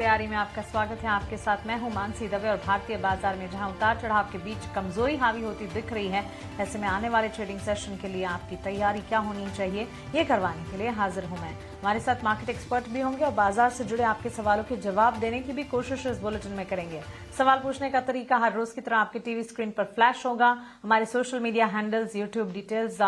तैयारी में आपका स्वागत है। आपके साथ मैं हूं मानसी दवे और भारतीय बाजार में जहां उतार चढ़ाव के बीच कमजोरी हावी होती दिख रही है, ऐसे में आने वाले ट्रेडिंग सेशन के लिए आपकी तैयारी क्या होनी चाहिए, ये करवाने के लिए हाजिर हूं मैं। हमारे साथ मार्केट एक्सपर्ट भी होंगे और बाजार से जुड़े आपके सवालों के जवाब देने की भी कोशिश इस बुलेटिन में करेंगे। सवाल पूछने का तरीका हर रोज की तरह आपके टीवी स्क्रीन पर फ्लैश होगा। हमारे social media handles, YouTube details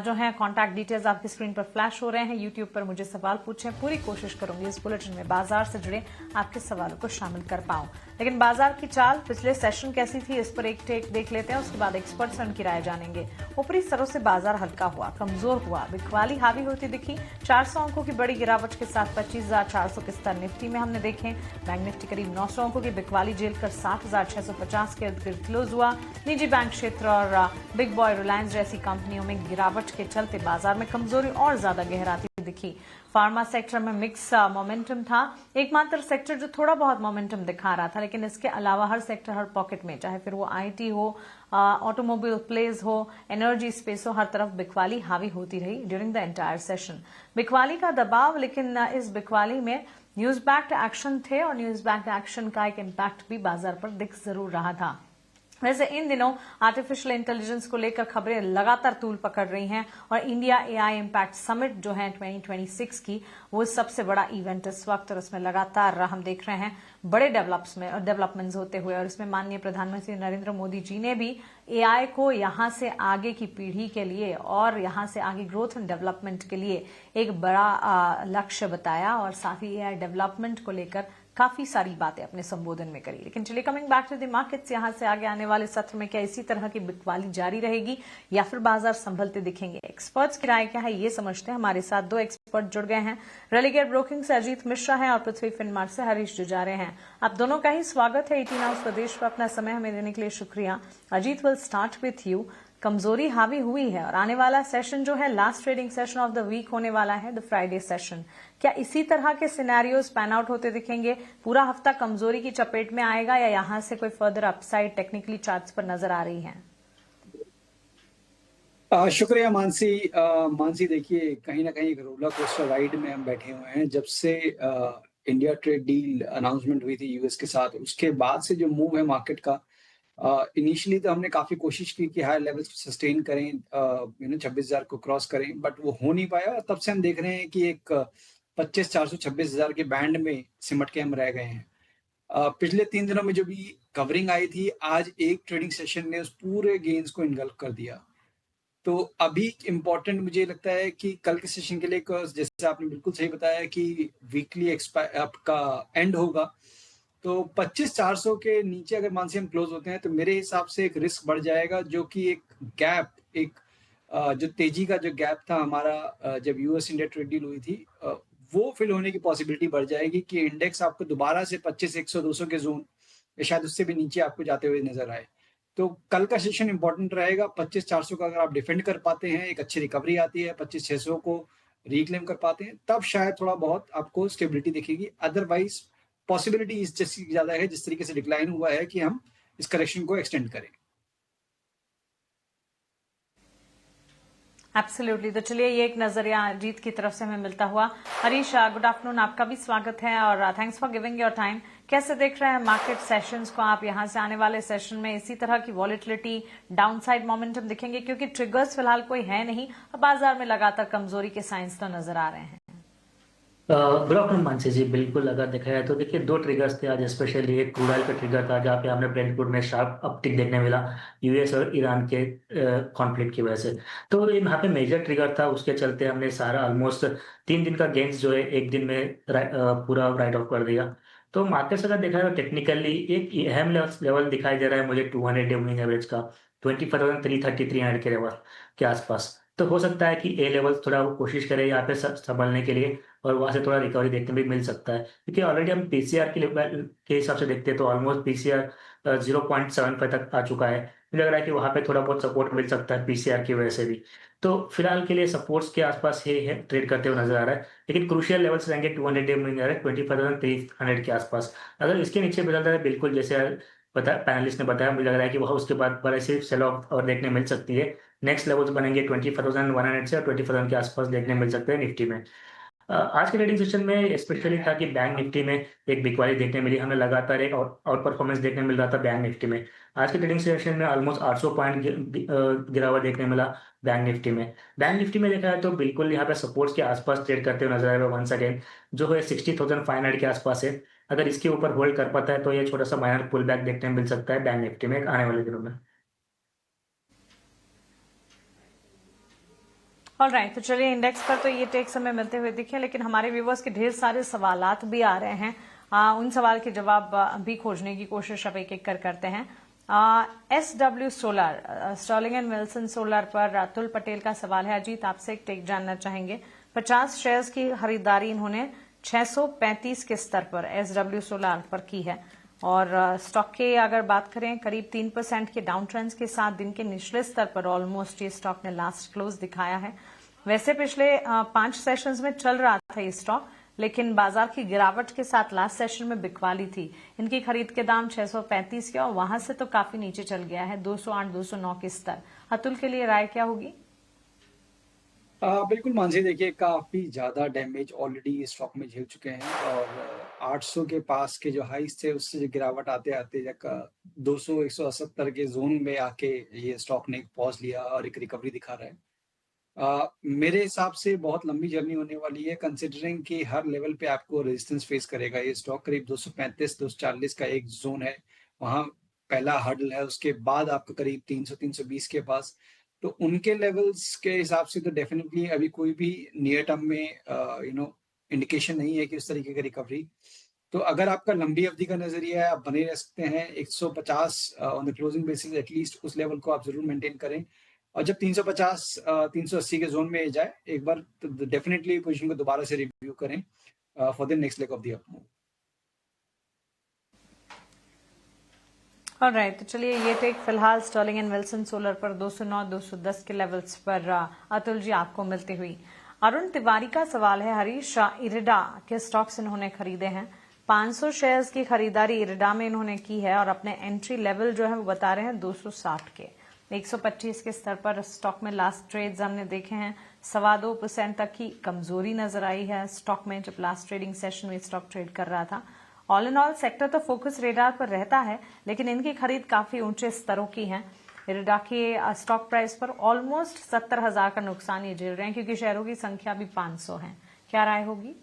जो है, कॉन्टैक्ट डिटेल्स आपकी स्क्रीन पर फ्लैश हो रहे हैं। यूट्यूब पर मुझे सवाल पूछें, पूरी कोशिश करूंगी इस बुलेटिन में बाजार से जुड़े आपके सवालों को शामिल कर पाऊं। लेकिन बाजार की चाल पिछले सेशन कैसी थी, इस पर एक टेक देख लेते हैं, उसके बाद एक्सपर्ट से उनकी राय जानेंगे। ऊपरी स्तरों से बाजार हल्का हुआ, कमजोर हुआ, बिकवाली हावी होती दिखी। 400 अंकों की बड़ी गिरावट के साथ 25,400 के स्तर निफ्टी में हमने देखे। बैंक निफ्टी करीब 900 अंकों की बिकवाली झेल कर 60,650 के इर्द गिर्द क्लोज हुआ। निजी बैंक क्षेत्र और बिग बॉय रिलायंस जैसी कंपनियों में गिरावट के चलते बाजार में कमजोरी और ज्यादा गहराती दिखी। फार्मा सेक्टर में मिक्स मोमेंटम था। एकमात्र सेक्टर जो थोड़ा बहुत मोमेंटम दिखा रहा था, लेकिन इसके अलावा हर सेक्टर, हर पॉकेट में, चाहे फिर वो आईटी हो, ऑटोमोबाइल प्लेस हो, एनर्जी स्पेस हो, हर तरफ बिकवाली हावी होती रही ड्यूरिंग द एंटायर सेशन। बिकवाली का दबाव, लेकिन इस बिकवाली में न्यूज बैक्ड एक्शन थे और न्यूज बैक्ड एक्शन का एक इम्पैक्ट भी बाजार पर दिख जरूर रहा था। वैसे इन दिनों आर्टिफिशियल इंटेलिजेंस को लेकर खबरें लगातार तूल पकड़ रही हैं और इंडिया एआई इम्पैक्ट समिट जो है 2026 की, वो सबसे बड़ा इवेंट इस वक्त, और उसमें लगातार हम देख रहे हैं बड़े डेवलपमेंट्स होते हुए। और इसमें माननीय प्रधानमंत्री नरेंद्र मोदी जी ने भी एआई को यहां से आगे की पीढ़ी के लिए और यहां से आगे ग्रोथ एंड डेवलपमेंट के लिए एक बड़ा लक्ष्य बताया और साथ ही एआई डेवलपमेंट को लेकर काफी सारी बातें अपने संबोधन में करी। लेकिन चलिए, coming back to the markets, यहां से आगे आने वाले सत्र में क्या इसी तरह की बिकवाली जारी रहेगी या फिर बाजार संभलते दिखेंगे? एक्सपर्ट्स की राय क्या है, ये समझते हैं। हमारे साथ दो एक्सपर्ट जुड़ गए हैं। रेलिगेट ब्रोकिंग से अजीत मिश्रा हैं और पृथ्वी फिनमार्ट से हरीश जुजारे हैं। आप दोनों का ही स्वागत है 18 हाउस प्रदेश पर। अपना समय हमें देने के लिए शुक्रिया। Ajit, will start with you. कमजोरी हावी हुई है और आने वाला सेशन जो है, last trading session of the week होने वाला है, द फ्राइडे सेशन। क्या इसी तरह के सिनेरियोज पैन आउट होते दिखेंगे? पूरा हफ्ता कमजोरी की चपेट में आएगा या यहां से कोई फर्दर अपसाइड टेक्निकली चार्ट्स पर नजर आ रही है? शुक्रिया मानसी। मानसी, देखिए, कहीं ना कहीं एक रोलर कोस्टर राइड में हम बैठे हुए हैं। जब से इंडिया ट्रेड डील अनाउंसमेंट हुई थी यूएस के साथ, उसके बाद से जो मूव है मार्केट का, इनिशियली तो हमने काफी कोशिश की कि हाई लेवल्स सस्टेन करें, 26,000 को क्रॉस करें, बट वो हो नहीं पाया। और तब से हम देख रहे हैं कि एक 25,400 26,000 के बैंड में सिमट के हम रह गए हैं। पिछले 3 दिनों में जो भी कवरिंग आई थी, आज एक ट्रेडिंग सेशन ने उस पूरे गेन्स को इनगल्फ कर दिया। तो अभी इम्पोर्टेंट मुझे लगता है कि कल के सेशन के लिए, जैसे आपने बिल्कुल सही बताया कि वीकली आपका एंड होगा, तो 25,400 के नीचे अगर मान से हम क्लोज होते हैं तो मेरे हिसाब से एक रिस्क बढ़ जाएगा, जो कि एक गैप, एक जो तेजी का जो गैप था हमारा, जब यूएस इंडिया ट्रेड डील हुई थी, वो फिल होने की पॉसिबिलिटी बढ़ जाएगी कि इंडेक्स आपको दोबारा से 25,100 200 के जोन या शायद उससे भी नीचे आपको जाते हुए नजर आए। तो कल का सेशन इंपॉर्टेंट रहेगा। 25,400 का अगर आप डिफेंड कर पाते हैं, एक अच्छी रिकवरी आती है, 25,600 को रिक्लेम कर पाते हैं, तब शायद थोड़ा बहुत आपको स्टेबिलिटी दिखेगी। अदरवाइज पॉसिबिलिटी इस जैसी ज्यादा है, जिस तरीके से डिक्लाइन हुआ है, कि हम इस करेक्शन को एक्सटेंड करें। एब्सोल्युटली। तो चलिए, ये एक नजरिया अजीत की तरफ से हमें मिलता हुआ। हरीश, गुड आफ्टरनून, आपका भी स्वागत है और thanks for giving your time. कैसे देख रहे हैं मार्केट सेशंस को आप? यहां से आने वाले सेशन में इसी तरह की वॉलिटिलिटी, डाउनसाइड मोमेंटम दिखेंगे? क्योंकि ट्रिगर्स फिलहाल कोई है नहीं, बाजार में लगातार कमजोरी के साइंस तो नजर आ रहे हैं। गुड आफ्टरनून मानसी जी। बिल्कुल, अगर देखा जाए तो देखिए, दो ट्रिगर्स थे आज। स्पेशली एक क्रूड ऑयल का ट्रिगर था, जहाँ पे हमने ब्रेंट क्रूड में शार्प अपटिक देखने मिला यूएस और ईरान के कॉन्फ्लिक्ट की वजह से। तो ये यहाँ पे मेजर ट्रिगर था, उसके चलते हमने सारा ऑलमोस्ट 3 दिन का गेंस जो है एक दिन में पूरा राइट ऑफ कर दिया। तो मार्केट अगर देखा जाए तो टेक्निकली एक अहम लेवल दिखाई दे रहा है मुझे 200 डे मूविंग एवरेज का, 24,330 के लेवल के आसपास। तो हो सकता है कि ए लेवल थोड़ा वो कोशिश करें यहाँ पे संभलने के लिए, और वहां से थोड़ा रिकवरी देखने भी मिल सकता है। क्योंकि ऑलरेडी हम पीसीआर के लेवल के हिसाब से देखते हैं तो ऑलमोस्ट पीसीआर 0.75 तक आ चुका है। मुझे लग रहा है कि वहां पे थोड़ा बहुत सपोर्ट मिल सकता है पीसीआर की वजह से भी। तो फिलहाल के लिए सपोर्ट्स के आसपास ही है, ट्रेड करते हुए नजर आ रहा है। लेकिन क्रूशियल लेवल्स रहेंगे 200 डे मूविंग एवरेज 25,300 के आसपास। अगर इसके नीचे बदलता है, बिल्कुल जैसे पता पैनलिस्ट ने बताया, मुझे लग रहा है कि वह उसके बाद बड़े से सेल ऑफ और देखने मिल सकती है। नेक्स्ट लेवल्स बनेंगे 24,100 से और 24,000 के आसपास देखने मिल सकते हैं निफ्टी में। आज के ट्रेडिंग सेशन में स्पेशली था कि बैंक निफ्टी में एक बिकवाली देखने मिली, हमें लगातार एक आउट परफॉर्मेंस देखने मिल रहा था बैंक निफ्टी में। आज के ट्रेडिंग सेशन में ऑलमोस्ट 800 पॉइंट गिरावट देखने मिला बैंक निफ्टी में। बैंक निफ्टी में देखा है तो बिल्कुल यहाँ पे सपोर्ट्स के आसपास ट्रेड करते हुए नजर आएगा वंस अगेन, जो है 60,500 के आसपास है। अगर इसके ऊपर होल्ड कर पाता है तो ये छोटा सा माइनर पुल बैक देखने मिल सकता है बैंक निफ्टी में आने वाले दिनों में। ऑलराइट, तो चलिए इंडेक्स पर तो ये टेक समय मिलते हुए दिखे, लेकिन हमारे व्यूवर्स के ढेर सारे सवालात भी आ रहे हैं। उन सवाल के जवाब भी खोजने की कोशिश अब एक एक कर करते हैं। SW solar, Sterling and Wilson solar पर अतुल पटेल का सवाल है। अजीत, आपसे एक टेक जानना चाहेंगे। 50 शेयर्स की खरीदारी इन्होंने 635 के स्तर पर SW सोलर पर की है, और स्टॉक के अगर बात करें करीब 3% के डाउन ट्रेंड्स के साथ दिन के निचले स्तर पर ऑलमोस्ट ये स्टॉक ने लास्ट क्लोज दिखाया है। वैसे पिछले 5 सेशंस में चल रहा था ये स्टॉक, लेकिन बाजार की गिरावट के साथ लास्ट सेशन में बिकवाली थी। इनकी खरीद के दाम 635 के, और वहां से तो काफी नीचे चल गया है 208-209 के स्तर। अतुल के लिए राय क्या होगी? बिल्कुल मानसी, देखिए काफी ज्यादा डैमेज ऑलरेडी स्टॉक में झेल चुके हैं, और 800 के पास के जो हाइस थे उससे जो गिरावट आते आते 200-170 के जोन में आके ये स्टॉक ने एक पॉज लिया और एक रिकवरी दिखा रहा है। मेरे हिसाब से बहुत लंबी जर्नी होने वाली है, कंसिडरिंग कि हर लेवल पे आपको रेजिस्टेंस फेस करेगा ये स्टॉक। करीब 235-240 का एक जोन है, वहां पहला हर्डल है, उसके बाद आपका करीब 300-320 के पास। तो उनके लेवल्स के हिसाब से तो डेफिनेटली अभी कोई भी नियर टर्म में इंडिकेशन नहीं है कि उस तरीके की रिकवरी। तो अगर आपका लंबी अवधि का नजरिया है, आप बने रह सकते हैं 150 on the closing basis, at least उस लेवल को आप जरूर मेंटेन करें। और जब 350 380 के जोन में जाए एक बार, तो डेफिनेटली पोजीशन को दोबारा से रिव्यू करें for the next leg of the up move. Alright, तो चलिए ये टेक फिलहाल स्टर्लिंग एंड विल्सन सोलर पर 209-210 के लेवल्स पर अतुल जी आपको मिलती हुई। अरुण तिवारी का सवाल है, हरीश इरिडा के स्टॉक्स इन्होंने खरीदे हैं। 500 शेयर्स की खरीदारी इरिडा में इन्होंने की है, और अपने एंट्री लेवल जो है वो बता रहे हैं 260 के। 125 के स्तर पर स्टॉक में लास्ट ट्रेड्स हमने देखे हैं। 2.25% तक की कमजोरी नजर आई है स्टॉक में जब लास्ट ट्रेडिंग सेशन में स्टॉक ट्रेड कर रहा था। ऑल इन ऑल सेक्टर तो फोकस रेडार पर रहता है, लेकिन इनकी खरीद काफी ऊंचे स्तरों की है। इरिडा के स्टॉक प्राइस पर ऑलमोस्ट 70,000 का नुकसान ये झेल रहे हैं, क्योंकि शेयरों की संख्या भी 500 है। क्या राय होगी?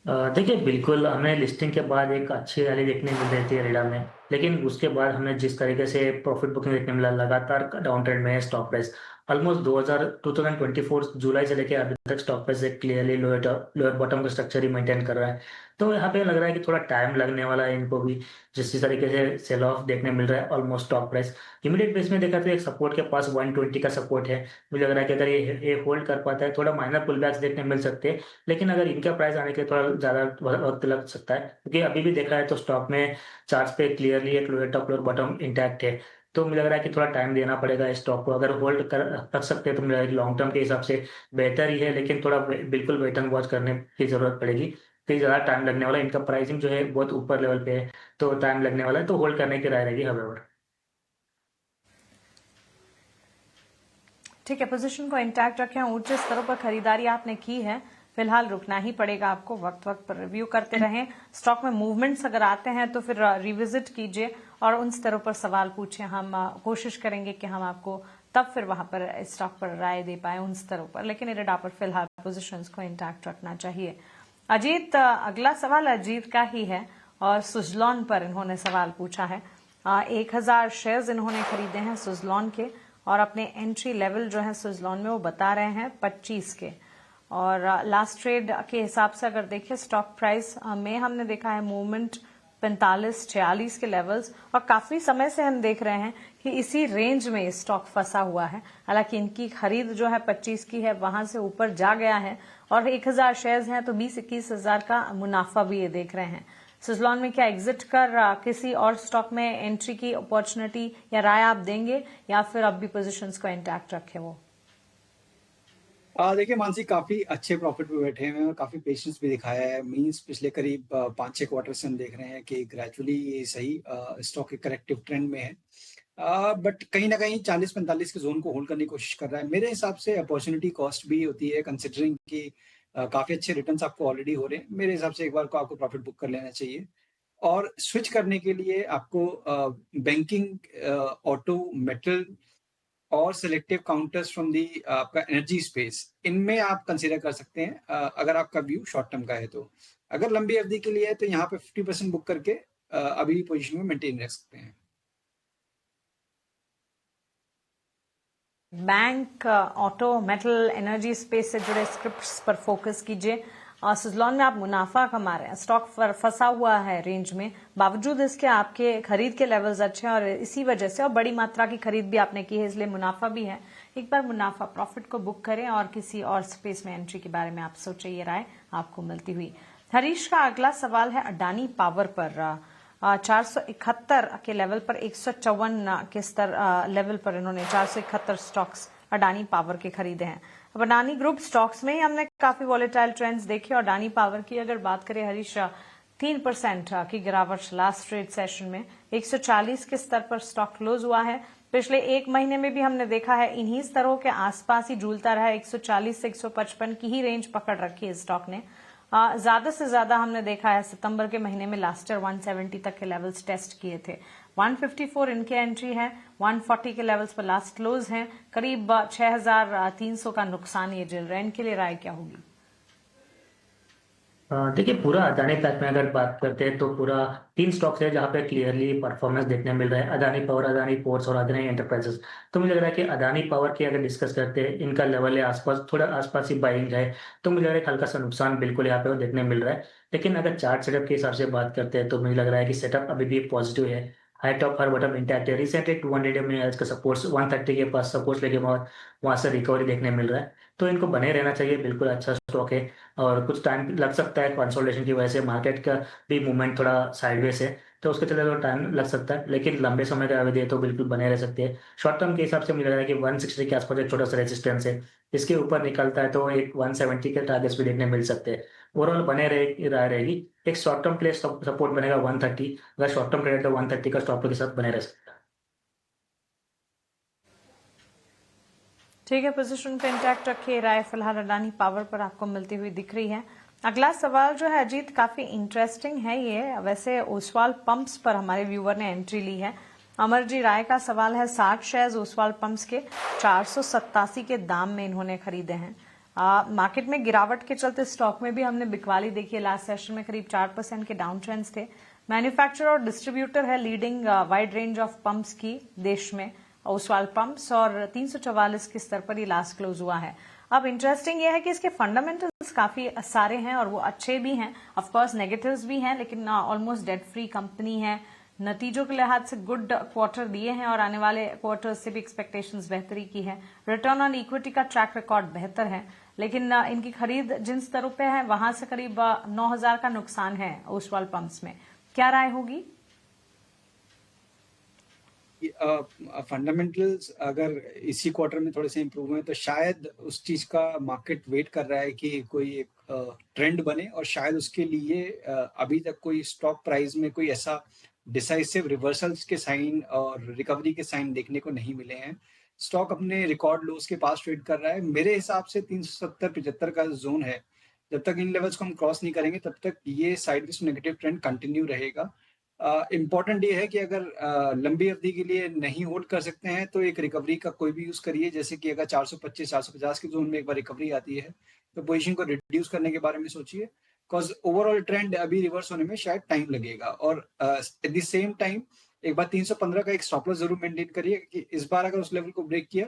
देखिए बिल्कुल, हमें लिस्टिंग के बाद एक अच्छी रैली देखने मिल रही थी इरिडा में, लेकिन उसके बाद हमें जिस तरीके से प्रॉफिट बुकिंग देखने मिला, लगातार डाउन ट्रेंड में है स्टॉक प्राइस। ऑलमोस्ट 2024 जुलाई से लेकर अभी तक स्टॉक प्राइस एक क्लियरली लोअर बॉटम का स्ट्रक्चर ही मेंटेन कर रहा है। तो यहाँ पे लग रहा है कि थोड़ा टाइम लगने वाला है इनको भी, जिस तरीके से सेल ऑफ देखने मिल रहा है almost stock price. Immediate base में देखा तो एक सपोर्ट के पास 120 का सपोर्ट है। मुझे लग रहा है कि अगर ये होल्ड कर पाता है, थोड़ा माइनर पुल बैक्स देखने मिल सकते हैं, लेकिन अगर इनका प्राइस आने के लिए थोड़ा ज्यादा वक्त लग सकता है, क्योंकि अभी भी देखा है तो स्टॉक में चार्ट्स पे क्लियरली एक lower top lower bottom intact है। तो मुझे लग रहा है कि थोड़ा टाइम देना पड़ेगा इस स्टॉक को। अगर होल्ड कर रख सकते हैं तो मुझे लॉन्ग टर्म के हिसाब से बेहतर ही है, लेकिन थोड़ा बिल्कुल वेट एंड वॉच करने की जरूरत पड़ेगी, क्योंकि ज्यादा टाइम लगने वाला है। इनका प्राइसिंग जो है बहुत ऊपर लेवल पे है, तो टाइम लगने वाला है, तो होल्ड करने की राय रहेगी हवेवर। ठीक है, पोजीशन को इंटैक्ट रखें। ऊंचे स्तरों पर खरीदारी आपने की है, फिलहाल रुकना ही पड़ेगा आपको। वक्त वक्त पर रिव्यू करते रहें। स्टॉक में मूवमेंट्स अगर आते हैं तो फिर रिविजिट कीजिए और उन स्तरों पर सवाल पूछें। हम कोशिश करेंगे कि हम आपको तब फिर वहां पर स्टॉक पर राय दे पाए उन स्तरों पर, लेकिन इरिडा पर फिलहाल पोजीशंस को इंटैक्ट रखना चाहिए। अजीत, अगला सवाल अजीत का ही है, और सुजलॉन पर इन्होंने सवाल पूछा है। 1000 शेयर्स इन्होंने खरीदे हैं सुजलॉन के, और अपने एंट्री लेवल जो है सुजलॉन में वो बता रहे हैं 25 के। और लास्ट ट्रेड के हिसाब से अगर देखें स्टॉक प्राइस में हमने देखा है मूवमेंट 45-46 के लेवल्स, और काफी समय से हम देख रहे हैं कि इसी रेंज में स्टॉक फंसा हुआ है। हालांकि इनकी खरीद जो है 25 की है, वहां से ऊपर जा गया है, और 1000 शेयर्स हैं तो 20-21 हजार का मुनाफा भी ये देख रहे हैं। सुजलॉन में क्या एग्जिट कर किसी और स्टॉक में एंट्री की अपॉर्चुनिटी या राय आप देंगे, या फिर अब भी पोजीशंस को इंटैक्ट रखे वो? देखिए मानसी, काफी अच्छे प्रॉफिट पे बैठे हुए हैं और काफी पेशेंस भी दिखाया है। मींस पिछले करीब 5-6 क्वार्टर से हम देख रहे हैं कि ग्रेजुअली ये सही स्टॉक के करेक्टिव ट्रेंड में है। बट कहीं ना कहीं 40-45 के जोन को होल्ड करने की कोशिश कर रहा है। मेरे हिसाब से अपॉर्चुनिटी कॉस्ट भी होती है, कंसिडरिंग कि काफी अच्छे रिटर्न्स आपको ऑलरेडी हो रहे हैं। मेरे हिसाब से एक बार को आपको प्रॉफिट बुक कर लेना चाहिए। और स्विच करने के लिए आपको बैंकिंग, ऑटो, मेटल और सिलेक्टिव काउंटर्स फ्रॉम दी आपका एनर्जी स्पेस, इनमें आप कंसीडर कर सकते हैं अगर आपका व्यू शॉर्ट टर्म का है तो। अगर लंबी अवधि के लिए है तो यहाँ पे 50% बुक करके अभी पोजीशन में मेंटेन रख सकते हैं। Bank, auto, metal, energy space से जुड़े स्क्रिप्ट्स पर फोकस कीजिए। सुजलॉन में आप मुनाफा कमा रहे हैं, स्टॉक फंसा हुआ है रेंज में, बावजूद इसके आपके खरीद के लेवल्स अच्छे हैं और इसी वजह से और बड़ी मात्रा की खरीद भी आपने की है, इसलिए मुनाफा भी है। एक बार मुनाफा प्रॉफिट को बुक करें और किसी और स्पेस में एंट्री के बारे में आप सोचें, ये राय आपको मिलती हुई। हरीश का अगला सवाल है अडानी पावर पर। 471 के लेवल पर 154 के स्तर लेवल पर इन्होंने 471 स्टॉक्स अडानी पावर के खरीदे हैं। अब अडानी ग्रुप स्टॉक्स में ही हमने काफी वॉलेटाइल ट्रेंड्स देखे और अडानी पावर की अगर बात करें हरीश, 3% की गिरावट लास्ट ट्रेड सेशन में 140 के स्तर पर स्टॉक क्लोज हुआ है। पिछले एक महीने में भी हमने देखा है इन्हीं स्तरों के आसपास ही झूलता रहा, 140 से 155 की ही रेंज पकड़ रखी है स्टॉक ने। ज्यादा से ज्यादा हमने देखा है सितंबर के महीने में लास्ट ईयर 170 तक के लेवल्स टेस्ट किए थे। 154 इनके एंट्री है, 140 के लेवल्स पर लास्ट क्लोज हैं, करीब 6300 का नुकसान ये झेल रहे हैं। इनके लिए राय क्या होगी? देखिए, पूरा अदानी पैक में अगर बात करते हैं तो पूरा 3 स्टॉक्स है जहाँ पे क्लियरली परफॉर्मेंस देखने मिल रहा है, अदानी पावर, अदानी पोर्ट्स और अदानी एंटरप्राइजेस। तो मुझे लग रहा है कि अदानी पावर की अगर डिस्कस करते हैं, इनका लेवल है आसपास, थोड़ा आसपास ही बाइंग है, तो मुझे लग रहा है कि हल्का सा नुकसान बिल्कुल यहाँ पे वो देखने मिल रहा है। लेकिन अगर चार्ट सेटअप के हिसाब से बात करते हैं तो मुझे लग रहा है कि सेटअप अभी भी पॉजिटिव है, हाई टॉप हर बॉटम इंटैक्ट है। रिसेंटली 200 में का सपोर्ट 130 के पास सपोर्ट लेके वहां से रिकवरी देखने मिल रहा है, तो इनको बने रहना चाहिए, बिल्कुल अच्छा स्टॉक है। और कुछ टाइम लग सकता है कंसोलिडेशन की वजह से, मार्केट का भी मूवमेंट थोड़ा साइडवेज है, तो उसके चलते थोड़ा टाइम लग सकता है, लेकिन लंबे समय का अवधि है तो बिल्कुल बने रह सकते हैं। शॉर्ट टर्म के हिसाब से मुझे लग रहा है कि 160 के आसपास एक छोटा सा रेजिस्टेंस है, इसके ऊपर निकलता है तो एक 170 के टारगेट्स भी देखने मिल सकते हैं। ओवरऑल बने रहेगी। एक शॉर्ट टर्म के लिए सपोर्ट बनेगा 130, अगर शॉर्ट टर्म ट्रेड तो 130 का स्टॉप के साथ बने रह सकता है। ठीक है, पोजीशन पे इंटैक्ट रखिए। राय फिलहाल अडानी पावर पर आपको मिलती हुई दिख रही है। अगला सवाल जो है अजीत, काफी इंटरेस्टिंग है ये। वैसे ओसवाल पंप्स पर हमारे व्यूअर ने एंट्री ली है। अमर जी राय का सवाल है, 60 शेयर्स ओसवाल पंप्स के 487 के दाम में इन्होंने खरीदे हैं। मार्केट में गिरावट के चलते स्टॉक में भी हमने बिकवाली देखी है। लास्ट सेशन में करीब 4% के डाउन ट्रेंड्स थे। मैन्युफैक्चरर और डिस्ट्रीब्यूटर है leading wide range of pumps की देश में, ओसवाल पंप्स, और 344 के स्तर पर ही लास्ट क्लोज हुआ है। अब इंटरेस्टिंग ये है कि इसके फंडामेंटल्स काफी सारे हैं और वो अच्छे भी हैं। ऑफ कोर्स नेगेटिव्स भी हैं, लेकिन ऑलमोस्ट डेट फ्री कंपनी है। नतीजों के लिहाज से गुड क्वार्टर दिए हैं और आने वाले क्वार्टर से भी एक्सपेक्टेशंस बेहतरी की है। रिटर्न ऑन इक्विटी का ट्रैक रिकॉर्ड बेहतर है, लेकिन इनकी खरीद जिन स्तरों पे है वहां से करीब 9000 का नुकसान है ओसवाल पंप्स में। क्या राय होगी? फंडामेंटल्स अगर इसी क्वार्टर में थोड़े से इंप्रूव हुए तो शायद उस चीज का मार्केट वेट कर रहा है कि कोई एक ट्रेंड बने, और शायद उसके लिए अभी तक कोई स्टॉक प्राइस में कोई ऐसा डिसाइसिव रिवर्सल्स के साइन और रिकवरी के साइन देखने को नहीं मिले हैं। स्टॉक अपने रिकॉर्ड लोस के पास ट्रेड कर रहा है। मेरे हिसाब से 370-75 का जोन है। जब तक इन लेवल्स को हम क्रॉस नहीं करेंगे तब तक ये साइडवेज नेगेटिव ट्रेंड कंटिन्यू रहेगा। इम्पॉर्टेंट ये है कि अगर लंबी अवधि के लिए नहीं होल्ड कर सकते हैं तो एक रिकवरी का कोई भी यूज करिए। जैसे कि अगर 425-450 के जोन में एक बार रिकवरी आती है तो पोजीशन को रिड्यूस करने के बारे में सोचिए, बिकॉज ओवरऑल ट्रेंड अभी रिवर्स होने में शायद टाइम लगेगा। और एट द सेम टाइम एक बार 315 का एक स्टॉप लॉस जरूर मेंटेन करिए कि इस बार अगर उस लेवल को ब्रेक किया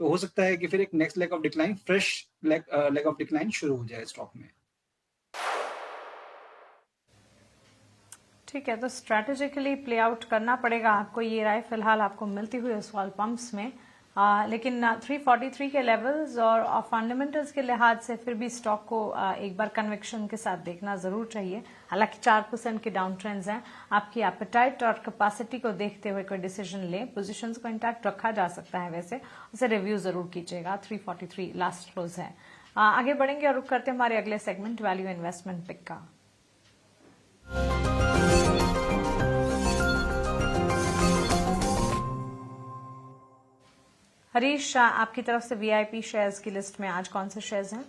तो हो सकता है कि फिर एक next leg of decline, fresh leg of decline शुरू हो जाए स्टॉक में। ठीक है, तो स्ट्रैटेजिकली प्ले आउट करना पड़ेगा आपको। ये राय फिलहाल आपको मिलती हुई ओसवाल पंप्स में। लेकिन 343 के लेवल्स और फंडामेंटल्स के लिहाज से फिर भी स्टॉक को एक बार कन्विक्शन के साथ देखना जरूर चाहिए। हालांकि 4% के डाउन ट्रेंड्स हैं। आपकी एपेटाइट और कैपेसिटी को देखते हुए कोई डिसीजन लें। पोजीशंस को इंटैक्ट रखा जा सकता है, वैसे उसे रिव्यू जरूर कीजिएगा। 343 लास्ट क्लोज है। आगे बढ़ेंगे और रुक करते हैं हमारे अगले सेगमेंट वैल्यू इन्वेस्टमेंट पिक का। हरीश, आपकी तरफ से वीआईपी शेयर्स की लिस्ट में आज कौन से शेयर्स हैं?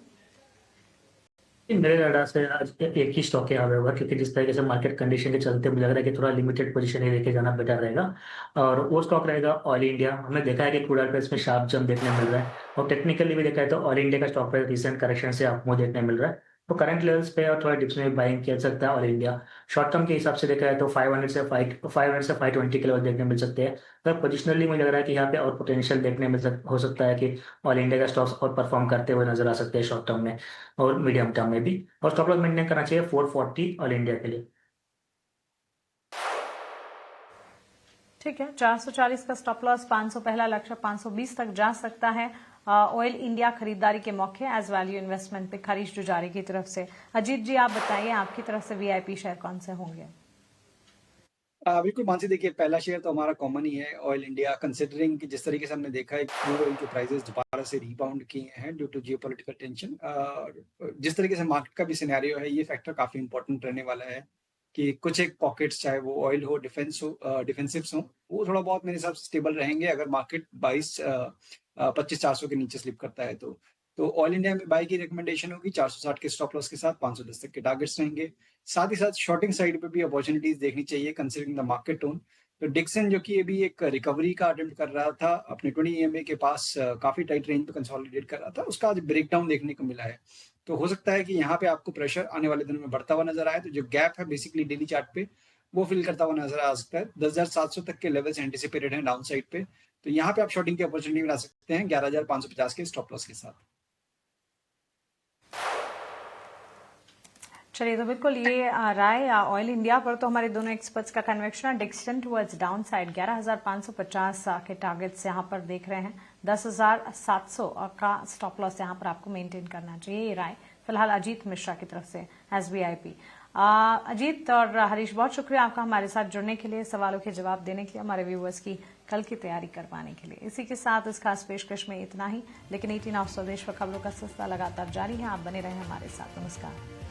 मेरे डाटा से आज एक ही स्टॉक यहाँ होगा, क्योंकि जिस तरीके से मार्केट कंडीशन के चलते मुझे लग रहा है कि थोड़ा लिमिटेड पोजीशन ही लेके जाना बेटर रहेगा। और वो स्टॉक रहेगा ऑयल इंडिया। हमने देखा है कि क्रूड ऑयल प्राइस में शार्प जंप देखने मिल रहा है, और टेक्निकली भी देखा है तो ऑयल इंडिया का स्टॉक प्राइस रिसेंट करेक्शन से अपमूव देखने मिल रहा है। तो करंट लेवल्स पे और थोड़ा डिप्स में बाइंग किया जा सकता है ऑयल इंडिया। शॉर्ट टर्म के हिसाब से देखा है तो 500 से 520 के लेवल देखने मिल सकते हैं। पर पोजिशनली मुझे लग रहा है कि यहाँ पे और पोटेंशियल देखने हो सकता है कि ऑयल इंडिया का स्टॉक्स और परफॉर्म करते हुए नजर आ सकते हैं शॉर्ट टर्म में और मीडियम टर्म में भी। और स्टॉप लॉस मेंटेन करना चाहिए 440 ऑल इंडिया के लिए। ठीक है, 440 का स्टॉप लॉस, 500 पहला लक्ष्य, 520 तक जा सकता है। ऑयल इंडिया खरीदारी के मौके एज वैल्यू इन्वेस्टमेंट पे खरीश जुजारी की तरफ से। अजीत जी, आप बताइए आपकी तरफ से वीआईपी शेयर कौन से होंगे? बिल्कुल मानसी, देखिए पहला शेयर तो हमारा कॉमन ही है ऑयल इंडिया, कंसिडरिंग कि जिस तरीके से हमने देखा है क्रूड ऑयल के प्राइसेस दोबारा से रिबाउंड किए हैं ड्यू टू जियोपॉलिटिकल टेंशन। जिस तरीके से मार्केट का भी सिनेरियो है, ये फैक्टर काफी इंपॉर्टेंट रहने वाला है कि कुछ एक पॉकेट्स, चाहे वो ऑयल हो, डिफेंस हो, डिफेंसिव्स हो, वो थोड़ा बहुत मेरे हिसाब से स्टेबल रहेंगे अगर मार्केट 25,400 के नीचे स्लिप करता है तो ऑयल इंडिया में बाई की रिकमेंडेशन होगी 460 के स्टॉप लॉस के साथ, 510 तक के टारगेट्स रहेंगे। साथ ही साथ शॉर्टिंग साइड पे भी अपॉर्चुनिटीज देखनी चाहिए कंसीडरिंग द मार्केट टोन। तो डिक्सन जो कि अभी एक रिकवरी का अटेम्प्ट कर रहा था अपने 20 EMA के पास, काफी टाइट रेंज पे कंसोलिडेट कर रहा था, उसका आज ब्रेकडाउन देखने को मिला है। तो हो सकता है कि यहाँ पे आपको प्रेशर आने वाले दिनों में बढ़ता हुआ नजर आए। तो जो गैप है बेसिकली डेली चार्ट पे, वो फिल करता हुआ नजर आ सकता है। 10,700 तक के लेवल्स एंटिसिपेटेड हैं डाउन साइड पे, तो यहाँ पे आप शॉर्टिंग की अपॉर्चुनिटी बना सकते हैं 11,550 के स्टॉप लॉस के साथ। चलिए, तो बिल्कुल ये राय ऑयल इंडिया पर तो हमारे दोनों एक्सपर्ट्स का कन्वेक्शन है। डिक्सन टुवर्ड्स डाउन साइड 11,550 के टारगेट्स यहाँ पर देख रहे हैं। 10,700 का स्टॉप लॉस यहाँ पर आपको मेंटेन करना चाहिए। ये राय फिलहाल अजीत मिश्रा की तरफ से SBIP। अजीत और हरीश, बहुत शुक्रिया आपका हमारे साथ जुड़ने के लिए, सवालों के जवाब देने के लिए, हमारे व्यूअर्स की कल की तैयारी करवाने के लिए। इसी के साथ इस खास पेशकश में इतना ही, लेकिन 18 ऑफ स्वदेश पर खबरों का सिलसिला लगातार जारी है। आप बने रहें हमारे साथ। नमस्कार।